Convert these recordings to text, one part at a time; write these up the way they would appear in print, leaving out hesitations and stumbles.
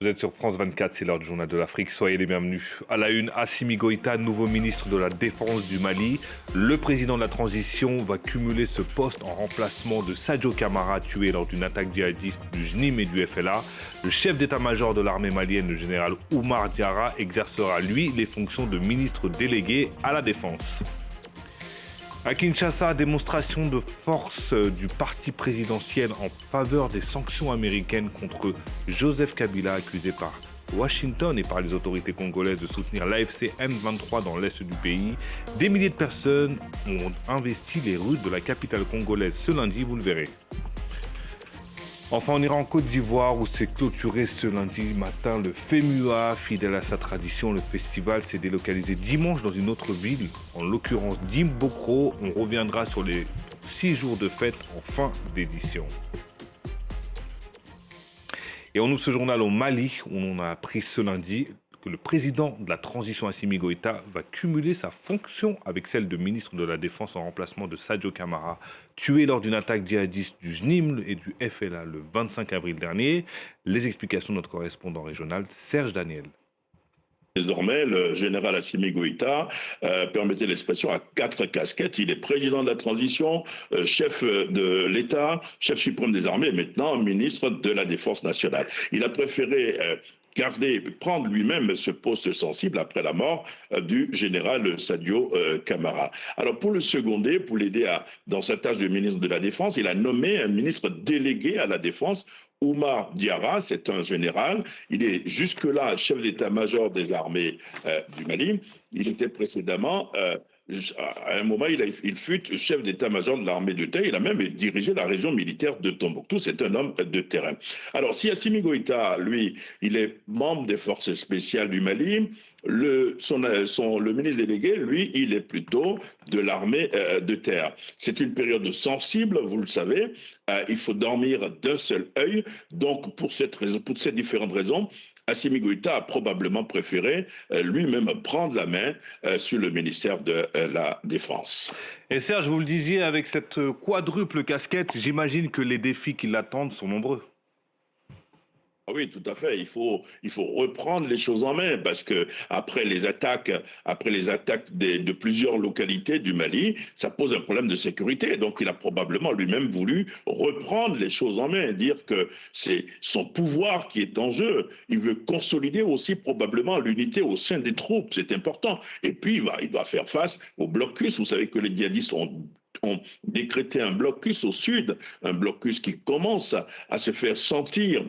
Vous êtes sur France 24, c'est l'heure du journal de l'Afrique. Soyez les bienvenus. À la une, Assimi Goïta, nouveau ministre de la Défense du Mali. Le président de la transition va cumuler ce poste en remplacement de Sadio Camara, tué lors d'une attaque djihadiste du JNIM et du FLA. Le chef d'état-major de l'armée malienne, le général Oumar Diarra, exercera, lui, les fonctions de ministre délégué à la Défense. À Kinshasa, démonstration de force du parti présidentiel en faveur des sanctions américaines contre Joseph Kabila, accusé par Washington et par les autorités congolaises de soutenir l'AFC M23 dans l'est du pays. Des milliers de personnes ont investi les rues de la capitale congolaise ce lundi, vous le verrez. Enfin, on ira en Côte d'Ivoire où s'est clôturé ce lundi matin le FEMUA. Fidèle à sa tradition, le festival s'est délocalisé dimanche dans une autre ville, en l'occurrence Dimbokro. On reviendra sur les 6 jours de fête en fin d'édition. Et on ouvre ce journal au Mali, où on a appris ce lundi que le président de la transition Assimi Goïta va cumuler sa fonction avec celle de ministre de la Défense en remplacement de Sadio Camara, tué lors d'une attaque djihadiste du JNIM et du FLA le 25 avril dernier. Les explications de notre correspondant régional, Serge Daniel. Désormais, le général Assimi Goïta, permettez l'expression, a 4 casquettes. Il est président de la transition, chef de l'État, chef suprême des armées et maintenant ministre de la Défense nationale. Il a préféré prendre lui-même ce poste sensible après la mort du général Sadio Camara. Alors pour le seconder, pour l'aider dans sa tâche de ministre de la Défense, il a nommé un ministre délégué à la Défense, Oumar Diarra, c'est un général. Il est jusque-là chef d'état-major des armées du Mali. Il était précédemment... à un moment, il fut chef d'état-major de l'armée de terre. Il a même dirigé la région militaire de Tombouctou. C'est un homme de terrain. Alors, si Assimi Goïta, lui, il est membre des forces spéciales du Mali, le ministre délégué, lui, il est plutôt de l'armée de terre. C'est une période sensible, vous le savez. Il faut dormir d'un seul œil. Donc, pour ces différentes raisons, Assimi Goïta a probablement préféré lui-même prendre la main sur le ministère de la Défense. Et Serge, vous le disiez, avec cette quadruple casquette, j'imagine que les défis qui l'attendent sont nombreux. Oui, tout à fait. Il faut reprendre les choses en main parce que après les attaques de plusieurs localités du Mali, ça pose un problème de sécurité. Donc, il a probablement lui-même voulu reprendre les choses en main, dire que c'est son pouvoir qui est en jeu. Il veut consolider aussi probablement l'unité au sein des troupes. C'est important. Et puis, il doit faire face au blocus. Vous savez que les djihadistes ont décrété un blocus au sud, un blocus qui commence à se faire sentir.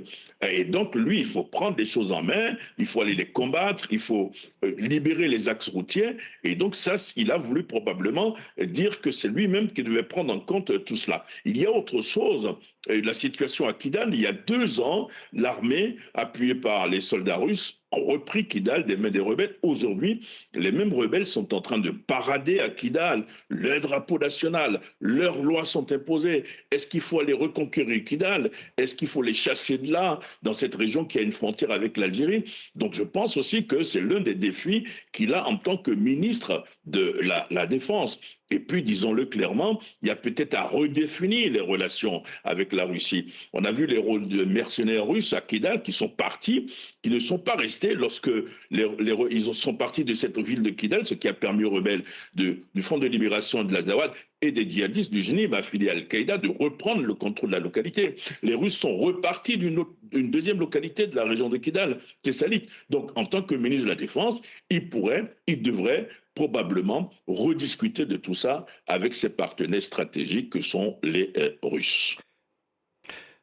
Et donc, lui, il faut prendre les choses en main, il faut aller les combattre, il faut libérer les axes routiers. Et donc, ça, il a voulu probablement dire que c'est lui-même qui devait prendre en compte tout cela. Il y a autre chose. La situation à Kidal, il y a 2 ans, l'armée, appuyée par les soldats russes, ont repris Kidal des mains des rebelles. Aujourd'hui, les mêmes rebelles sont en train de parader à Kidal. Leur drapeau national, leurs lois sont imposées. Est-ce qu'il faut aller reconquérir Kidal? Est-ce qu'il faut les chasser de là, dans cette région qui a une frontière avec l'Algérie? Donc je pense aussi que c'est l'un des défis qu'il a en tant que ministre de la Défense. Et puis, disons-le clairement, il y a peut-être à redéfinir les relations avec la Russie. On a vu les rôles de mercenaires russes à Kidal qui sont partis, qui ne sont pas restés lorsque ils sont partis de cette ville de Kidal, ce qui a permis aux rebelles du Front de libération de l'Azawad et des djihadistes du JNIM affiliés à Al-Qaïda de reprendre le contrôle de la localité. Les Russes sont repartis d'une deuxième localité de la région de Kidal, Tessalit. Donc, en tant que ministre de la Défense, il devrait probablement rediscuter de tout ça avec ses partenaires stratégiques que sont les Russes.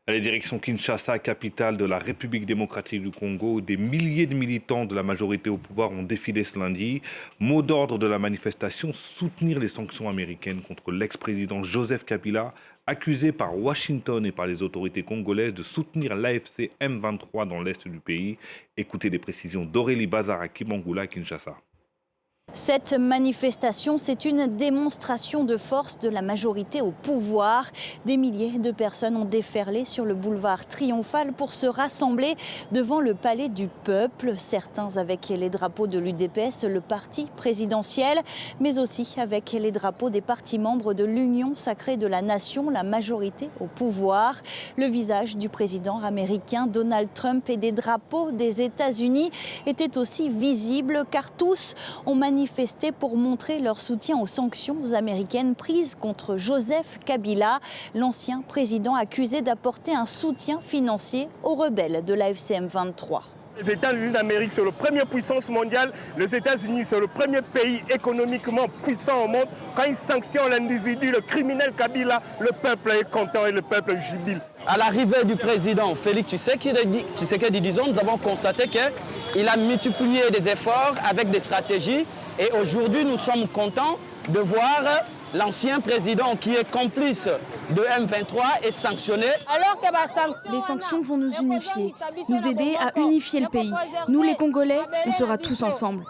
Allez, direction Kinshasa, capitale de la République démocratique du Congo. Des milliers de militants de la majorité au pouvoir ont défilé ce lundi. Mot d'ordre de la manifestation, soutenir les sanctions américaines contre l'ex-président Joseph Kabila, accusé par Washington et par les autorités congolaises de soutenir l'AFC M23 dans l'est du pays. Écoutez les précisions d'Aurélie Bazar à Kimangula, Kinshasa. Cette manifestation, c'est une démonstration de force de la majorité au pouvoir. Des milliers de personnes ont déferlé sur le boulevard Triomphal pour se rassembler devant le palais du peuple. Certains avec les drapeaux de l'UDPS, le parti présidentiel, mais aussi avec les drapeaux des partis membres de l'Union sacrée de la nation, la majorité au pouvoir. Le visage du président américain Donald Trump et des drapeaux des États-Unis étaient aussi visibles car tous ont manifesté pour montrer leur soutien aux sanctions américaines prises contre Joseph Kabila, l'ancien président accusé d'apporter un soutien financier aux rebelles de la FCM 23. Les États-Unis d'Amérique, c'est la première puissance mondiale. Les États-Unis, c'est le premier pays économiquement puissant au monde. Quand ils sanctionnent l'individu, le criminel Kabila, le peuple est content et le peuple jubile. À l'arrivée du président Félix Tshisekedi, disons, nous avons constaté qu'il a multiplié des efforts avec des stratégies. Et aujourd'hui, nous sommes contents de voir l'ancien président qui est complice de M23 est sanctionné. Les sanctions vont nous unifier, nous aider à unifier le pays. Nous, les Congolais, on sera tous ensemble.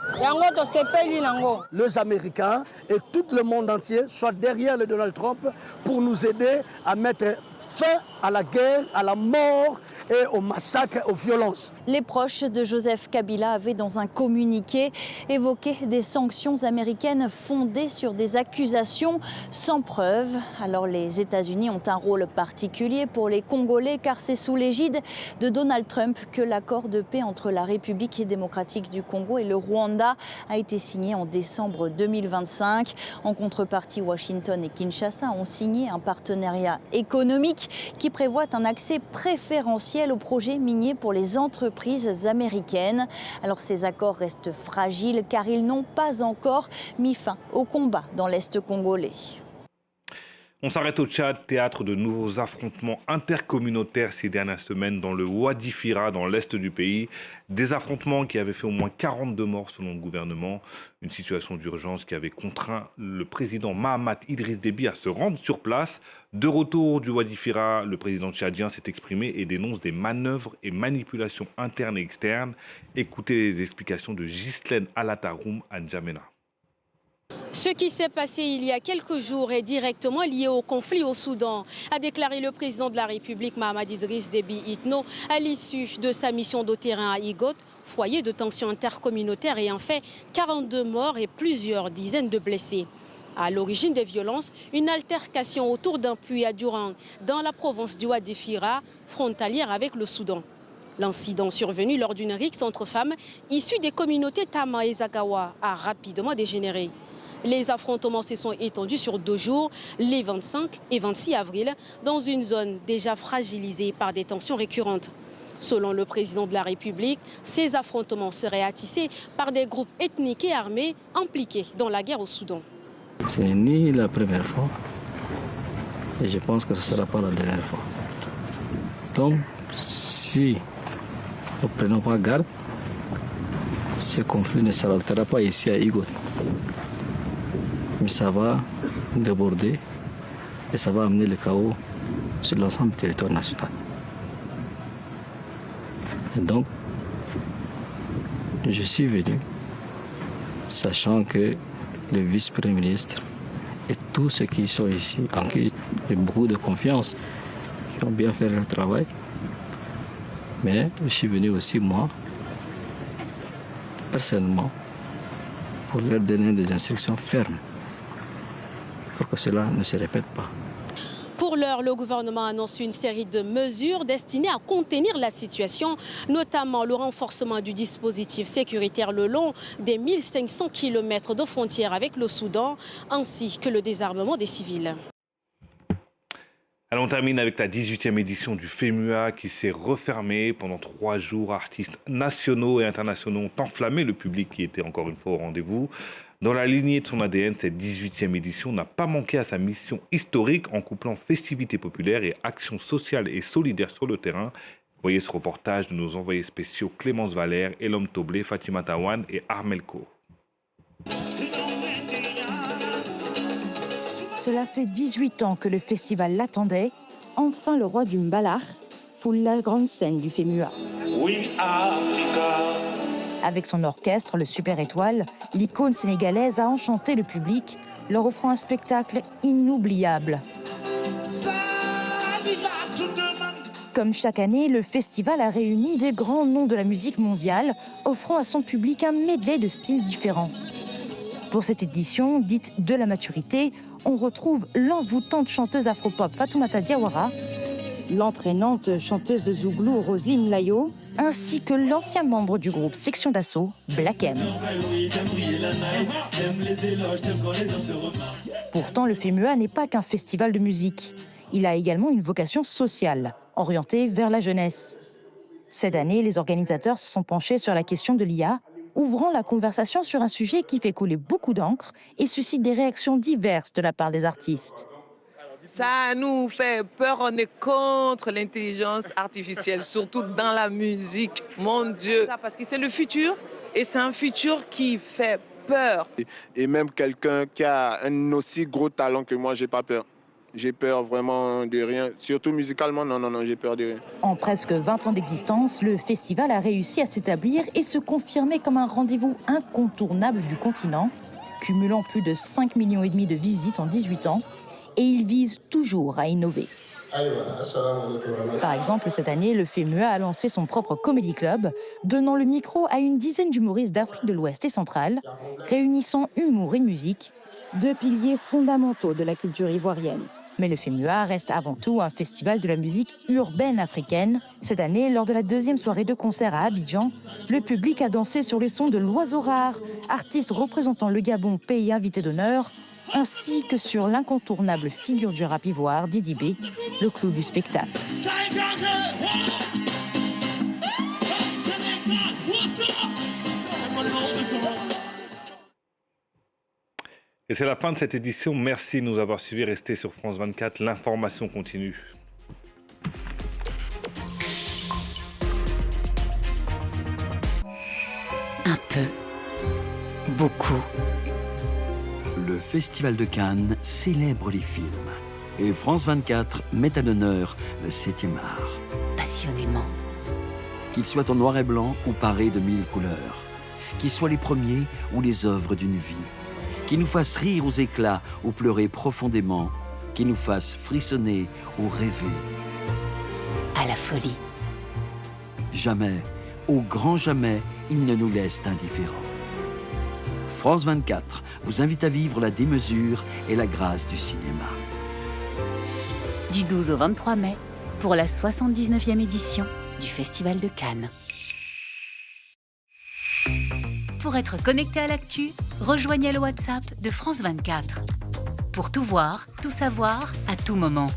Les Américains et tout le monde entier soient derrière le Donald Trump pour nous aider à mettre fin à la guerre, à la mort et au massacre, aux violences. Les proches de Joseph Kabila avaient dans un communiqué évoqué des sanctions américaines fondées sur des accusations sans preuve. Alors les États-Unis ont un rôle particulier pour les Congolais car c'est sous l'égide de Donald Trump que l'accord de paix entre la République démocratique du Congo et le Rwanda a été signé en décembre 2025. En contrepartie, Washington et Kinshasa ont signé un partenariat économique qui prévoit un accès préférentiel aux projets miniers pour les entreprises américaines. Alors ces accords restent fragiles car ils n'ont pas encore mis fin au combat dans l'Est congolais. On s'arrête au Tchad, théâtre de nouveaux affrontements intercommunautaires ces dernières semaines dans le Ouadifira, dans l'est du pays. Des affrontements qui avaient fait au moins 42 morts selon le gouvernement. Une situation d'urgence qui avait contraint le président Mahamat Idriss Déby à se rendre sur place. De retour du Ouadifira, le président tchadien s'est exprimé et dénonce des manœuvres et manipulations internes et externes. Écoutez les explications de Ghislaine Alataroum à N'Djamena. Ce qui s'est passé il y a quelques jours est directement lié au conflit au Soudan, a déclaré le président de la République Mahamat Idriss Déby Itno à l'issue de sa mission de terrain à Igot, foyer de tensions intercommunautaires ayant fait 42 morts et plusieurs dizaines de blessés. À l'origine des violences, une altercation autour d'un puits à Durang dans la province du Ouadifira, frontalière avec le Soudan. L'incident survenu lors d'une rixe entre femmes issues des communautés Tama et Zagawa a rapidement dégénéré. Les affrontements se sont étendus sur 2 jours, les 25 et 26 avril, dans une zone déjà fragilisée par des tensions récurrentes. Selon le président de la République, ces affrontements seraient attissés par des groupes ethniques et armés impliqués dans la guerre au Soudan. Ce n'est ni la première fois et je pense que ce ne sera pas la dernière fois. Donc, si nous ne prenons pas garde, ce conflit ne s'arrêtera pas ici à Igot. Mais ça va déborder et ça va amener le chaos sur l'ensemble du territoire national. Et donc, je suis venu, sachant que le vice-premier ministre et tous ceux qui sont ici, en qui j'ai beaucoup de confiance, qui ont bien fait leur travail, mais je suis venu aussi, moi, personnellement, pour leur donner des instructions fermes, pour que cela ne se répète pas. Pour l'heure, le gouvernement annonce une série de mesures destinées à contenir la situation, notamment le renforcement du dispositif sécuritaire le long des 1500 km de frontières avec le Soudan, ainsi que le désarmement des civils. Alors on termine avec la 18e édition du FEMUA qui s'est refermée pendant 3 jours. Artistes nationaux et internationaux ont enflammé le public qui était encore une fois au rendez-vous. Dans la lignée de son ADN, cette 18e édition n'a pas manqué à sa mission historique en couplant festivités populaires et actions sociales et solidaires sur le terrain. Voyez ce reportage de nos envoyés spéciaux Clémence Valère, Elom Toblé, Fatima Tawan et Armel Ko. Cela fait 18 ans que le festival l'attendait. Enfin, le roi du Mbalar foule la grande scène du FEMUA. Oui, Africa, Avec son orchestre, le Super Étoile, l'icône sénégalaise a enchanté le public, leur offrant un spectacle inoubliable. Comme chaque année, le festival a réuni des grands noms de la musique mondiale, offrant à son public un medley de styles différents. Pour cette édition, dite de la maturité, on retrouve l'envoûtante chanteuse afropop Fatoumata Diawara, l'entraînante chanteuse de Zouglou Roselyne Layo, ainsi que l'ancien membre du groupe Section d'Assaut, Black M. Pourtant, le FEMUA n'est pas qu'un festival de musique. Il a également une vocation sociale, orientée vers la jeunesse. Cette année, les organisateurs se sont penchés sur la question de l'IA, ouvrant la conversation sur un sujet qui fait couler beaucoup d'encre et suscite des réactions diverses de la part des artistes. Ça nous fait peur, on est contre l'intelligence artificielle, surtout dans la musique. Mon Dieu, parce que c'est le futur et c'est un futur qui fait peur. Et même quelqu'un qui a un aussi gros talent que moi, j'ai pas peur. J'ai peur vraiment de rien, surtout musicalement, non, j'ai peur de rien. En presque 20 ans d'existence, le festival a réussi à s'établir et se confirmer comme un rendez-vous incontournable du continent, cumulant plus de 5,5 millions de visites en 18 ans, et il vise toujours à innover. Par exemple, cette année, le FEMUA a lancé son propre comedy club, donnant le micro à une dizaine d'humoristes d'Afrique de l'Ouest et centrale, réunissant humour et musique, deux piliers fondamentaux de la culture ivoirienne. Mais le FEMUA reste avant tout un festival de la musique urbaine africaine. Cette année, lors de la deuxième soirée de concert à Abidjan, le public a dansé sur les sons de l'Oiseau Rare, artiste représentant le Gabon, pays invité d'honneur, ainsi que sur l'incontournable figure du rap ivoire, Didi B, le clou du spectacle. Et c'est la fin de cette édition. Merci de nous avoir suivis. Restez sur France 24. L'information continue. Un peu. Beaucoup. Le Festival de Cannes célèbre les films. Et France 24 met à l'honneur le 7e art. Passionnément. Qu'ils soient en noir et blanc ou parés de 1000 couleurs. Qu'ils soient les premiers ou les œuvres d'une vie. Qui nous fasse rire aux éclats ou pleurer profondément, qui nous fasse frissonner ou rêver. À la folie. Jamais, au grand jamais, il ne nous laisse indifférents. France 24 vous invite à vivre la démesure et la grâce du cinéma. Du 12 au 23 mai, pour la 79e édition du Festival de Cannes. Pour être connecté à l'actu, rejoignez le WhatsApp de France 24. Pour tout voir, tout savoir, à tout moment.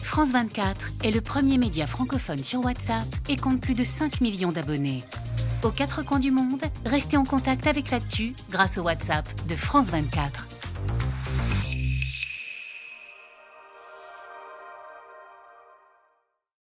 France 24 est le premier média francophone sur WhatsApp et compte plus de 5 millions d'abonnés. Aux 4 coins du monde, restez en contact avec l'actu grâce au WhatsApp de France 24.